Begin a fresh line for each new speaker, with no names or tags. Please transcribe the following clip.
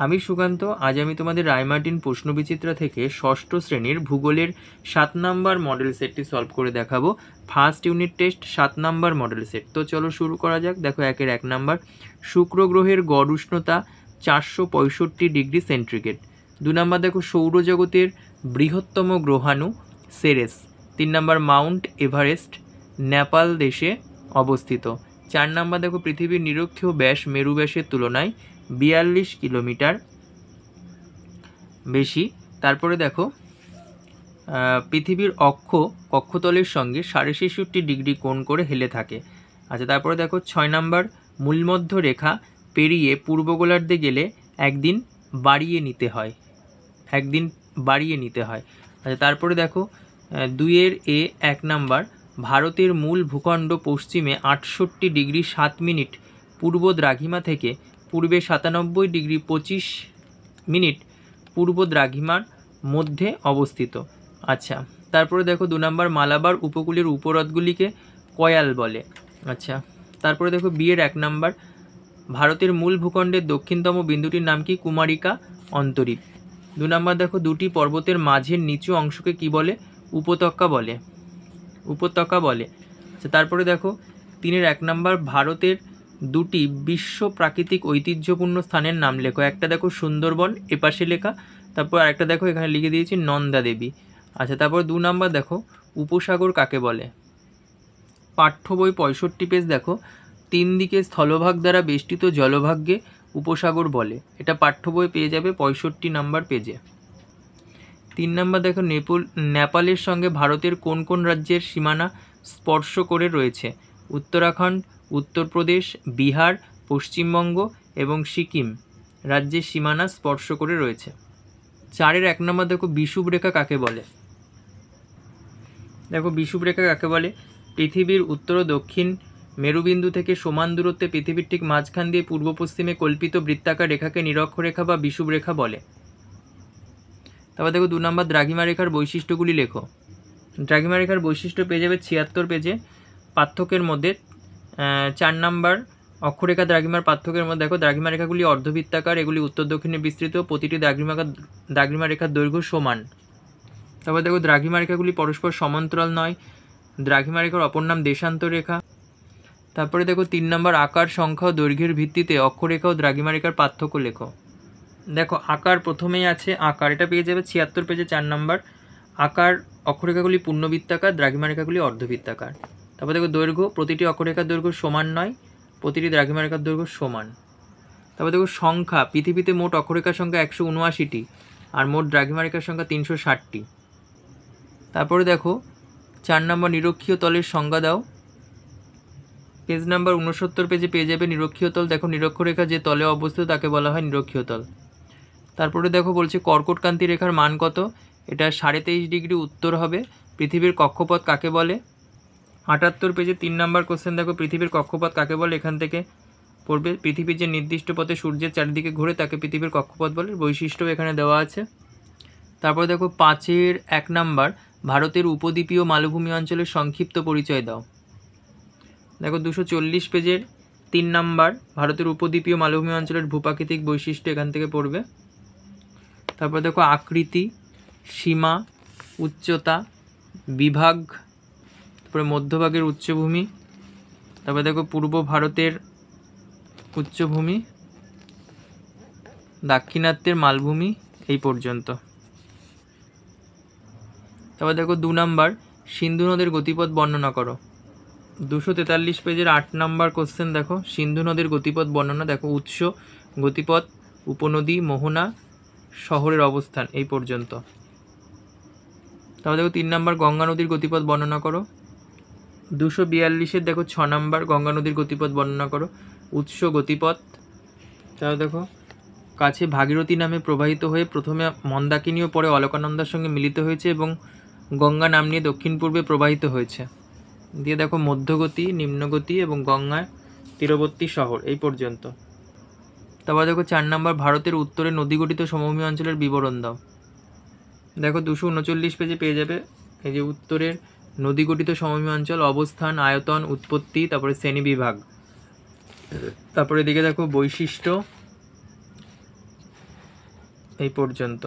আমি সুকান্ত। আজ আমি তোমাদের রায়মার্টিন প্রশ্নবিচিত্রা থেকে ষষ্ঠ শ্রেণীর ভূগোলের 7 নম্বর মডেল সেটটি সলভ করে দেখাবো। ফার্স্ট ইউনিট টেস্ট 7 নম্বর মডেল সেট। তো চলো শুরু করা যাক। দেখো 1 নম্বর, শুক্র গ্রহের গড় উষ্ণতা 465 ডিগ্রি সেন্টিগ্রেড। 2 নম্বর দেখো সৌরজগতের বৃহত্তম গ্রহাণু সেরেস। 3 নম্বর মাউন্ট এভারেস্ট নেপাল দেশে অবস্থিত। 4 নম্বর দেখো পৃথিবীর নিরক্ষীয় ব্যাস মেরু ব্যাসের তুলনায় 42 কিলোমিটার বেশি। তারপরে দেখো পৃথিবীর কক্ষতলের সঙ্গে 66.5 ডিগ্রি কোণ করে হেলে থাকে। আচ্ছা, তারপরে দেখো 6 নম্বর, মূলমধ্য রেখা পেরিয়ে পূর্ব গোলার্ধে গেলে একদিন বাড়িয়ে নিতে হয়। আচ্ছা, তারপরে দেখো 2 নম্বর, ভারতের মূল ভূখণ্ড পশ্চিমে 68 ডিগ্রি 7 মিনিট পূর্ব দ্রাঘিমা থেকে পূর্বে 97 ডিগ্রি 25 মিনিট পূর্ব দ্রাঘিমার মধ্যে অবস্থিত। আচ্ছা, তারপরে দেখো 2 নম্বর, মালাবার উপকূলের উপহ্রদগুলিকে কয়াল বলে। আচ্ছা, তারপরে দেখো 1 নম্বর, ভারতের মূল ভূখণ্ডের দক্ষিণতম বিন্দুটির নাম কি? কুমারিকা অন্তরীপ। 2 নম্বর দেখো, দুটি পর্বতের মাঝের নিচু অংশকে কি বলে? উপত্যকা বলে। আচ্ছা, তারপরে দেখো 1 নম্বর, ভারতের দুটি বিশ্ব প্রাকৃতিক ঐতিহ্যপূর্ণ স্থানের নাম লেখো। একটা দেখো সুন্দরবন, এপাশে লেখা, তারপর আরেকটা দেখো এখানে লিখে দিয়েছি নন্দা দেবী। আচ্ছা, তারপর 2 নম্বর দেখো উপসাগর কাকে বলে? পাঠ্য বই 65 পেজ দেখো 3 দিকে স্থলভাগ দ্বারা বেষ্টিত জলভাগকে উপসাগর বলে। এটা পাঠ্য বই পেয়ে যাবে 65 নম্বর পেজে। 3 নম্বর দেখো নেপালের সঙ্গে ভারতের কোন কোন রাজ্যের সীমানা স্পর্শ করে রয়েছে? উত্তরাখণ্ড, উত্তরপ্রদেশ, বিহার, পশ্চিমবঙ্গ এবং সিকিম রাজ্যের সীমানা স্পর্শ করে রয়েছে। 4 নম্বর দেখো বিষুবরেখা কাকে বলে? দেখো বিষুবরেখা কাকে বলে? পৃথিবীর উত্তর ও দক্ষিণ মেরুবিন্দু থেকে সমান দূরত্বে পৃথিবীর ঠিক মাঝখান দিয়ে পূর্ব পশ্চিমে কল্পিত বৃত্তাকার রেখাকে নিরক্ষরেখা বা বিষুবরেখা বলে। তারপর দেখো 2 নম্বর, দ্রাঘিমা রেখার বৈশিষ্ট্যগুলি লেখো। দ্রাঘিমা রেখার বৈশিষ্ট্য পেয়ে যাবে 76 পেজে। পার্থক্যের মধ্যে 4 নম্বর, অক্ষরেখা দ্রাঘিমার পার্থক্যের মধ্যে দেখো দ্রাঘিমা রেখাগুলি অর্ধবৃত্তাকার, এগুলি উত্তর দক্ষিণে বিস্তৃত, প্রতিটি দ্রাঘিমা রেখার দৈর্ঘ্য সমান। তারপর দেখো দ্রাঘিমা রেখাগুলি পরস্পর সমান্তরাল নয়। দ্রাঘিমা রেখার অপর নাম দেশান্তর রেখা। তারপরে দেখো 3 নম্বর, আকার, সংখ্যা ও দৈর্ঘ্যের ভিত্তিতে অক্ষরেখা ও দ্রাঘিমা রেখার পার্থক্য লেখো। দেখো আকার প্রথমেই আছে আকার, এটা পেয়ে যাবে 76 পেজে 4 নম্বর। আকার অক্ষরেখাগুলি পূর্ণবৃত্তাকার, দ্রাঘিমা রেখাগুলি অর্ধবৃত্তাকার। তারপর দেখো দৈর্ঘ্য, প্রতিটি অক্ষরেখার দৈর্ঘ্য সমান নয়, প্রতিটি দ্রাঘিমা রেখার দৈর্ঘ্য সমান। তারপর দেখো সংখ্যা, পৃথিবীতে মোট অক্ষরেখার সংখ্যা 179টি আর মোট দ্রাঘিমা রেখার সংখ্যা 360টি। তারপরে দেখো 4 নম্বর, নিরক্ষীয় তলের সংজ্ঞা দাও। পেজ নাম্বার 69 পেজে পেয়ে যাবে নিরক্ষীয় তল। দেখো নিরক্ষরেখা যে তলে অবস্থিত তাকে বলা হয় নিরক্ষীয় তল। তারপরে দেখো বলছে কর্কটক্রান্তি রেখার মান কত? এটা 23.5 ডিগ্রি উত্তর হবে। পৃথিবীর কক্ষপথ কাকে বলে? 78 পেজে 3 নম্বর কোশ্চেন দেখো পৃথিবীর কক্ষপথ কাকে বলে? এখান থেকে পড়বে পৃথিবীর যে নির্দিষ্ট পথে সূর্যের চারিদিকে ঘুরে তাকে পৃথিবীর কক্ষপথ বলে। বৈশিষ্ট্য এখানে দেওয়া আছে। তারপরে দেখো 5 নম্বর, ভারতের উপদ্বীপীয় মালভূমি অঞ্চলের সংক্ষিপ্ত পরিচয় দাও। দেখো 240 পেজের 3 নম্বর, ভারতের উপদ্বীপীয় মালভূমি অঞ্চলের ভূপ্রাকৃতিক বৈশিষ্ট্য এখান থেকে পড়বে। তারপর দেখো আকৃতি, সীমা, উচ্চতা, বিভাগ, তারপরে মধ্যভাগের উচ্চভূমি, তারপরে দেখো পূর্ব ভারতের উচ্চভূমি, দাক্ষিণাত্যের মালভূমি, এই পর্যন্ত। তারপর দেখো 2 নম্বর, সিন্ধু নদের গতিপথ বর্ণনা করো। 243 পেজের 8 নম্বর কোশ্চেন দেখো সিন্ধু নদের গতিপথ বর্ণনা। দেখো উৎস, গতিপথ, উপনদী, মোহনা, শহরের অবস্থান, এই পর্যন্ত। তারপর দেখো 3 নম্বর, গঙ্গা নদীর গতিপথ বর্ণনা করো। 242 দেখো 6 নম্বর, গঙ্গা নদীর গতিপথ বর্ণনা করো। উৎস, গতিপথ। তারপর দেখো কাছে ভাগীরথী নামে প্রবাহিত হয়ে প্রথমে মন্দাকিনী ও পরে অলকানন্দার সঙ্গে মিলিত হয়েছে এবং গঙ্গা নাম নিয়ে দক্ষিণ পূর্বে প্রবাহিত হয়েছে। দিয়ে দেখো মধ্যগতি, নিম্নগতি এবং গঙ্গায় তীরবর্তী শহর, এই পর্যন্ত। তারপর দেখো 4 নম্বর, ভারতের উত্তরে নদীগঠিত সমভূমি অঞ্চলের বিবরণ দাও। দেখো 239 পেজে পেয়ে যাবে এই যে উত্তরের নদীগঠিত সমভূমি অঞ্চল, অবস্থান, আয়তন, উৎপত্তি, তারপরে শ্রেণীবিভাগ। তারপরে এদিকে দেখো বৈশিষ্ট্য, এই পর্যন্ত।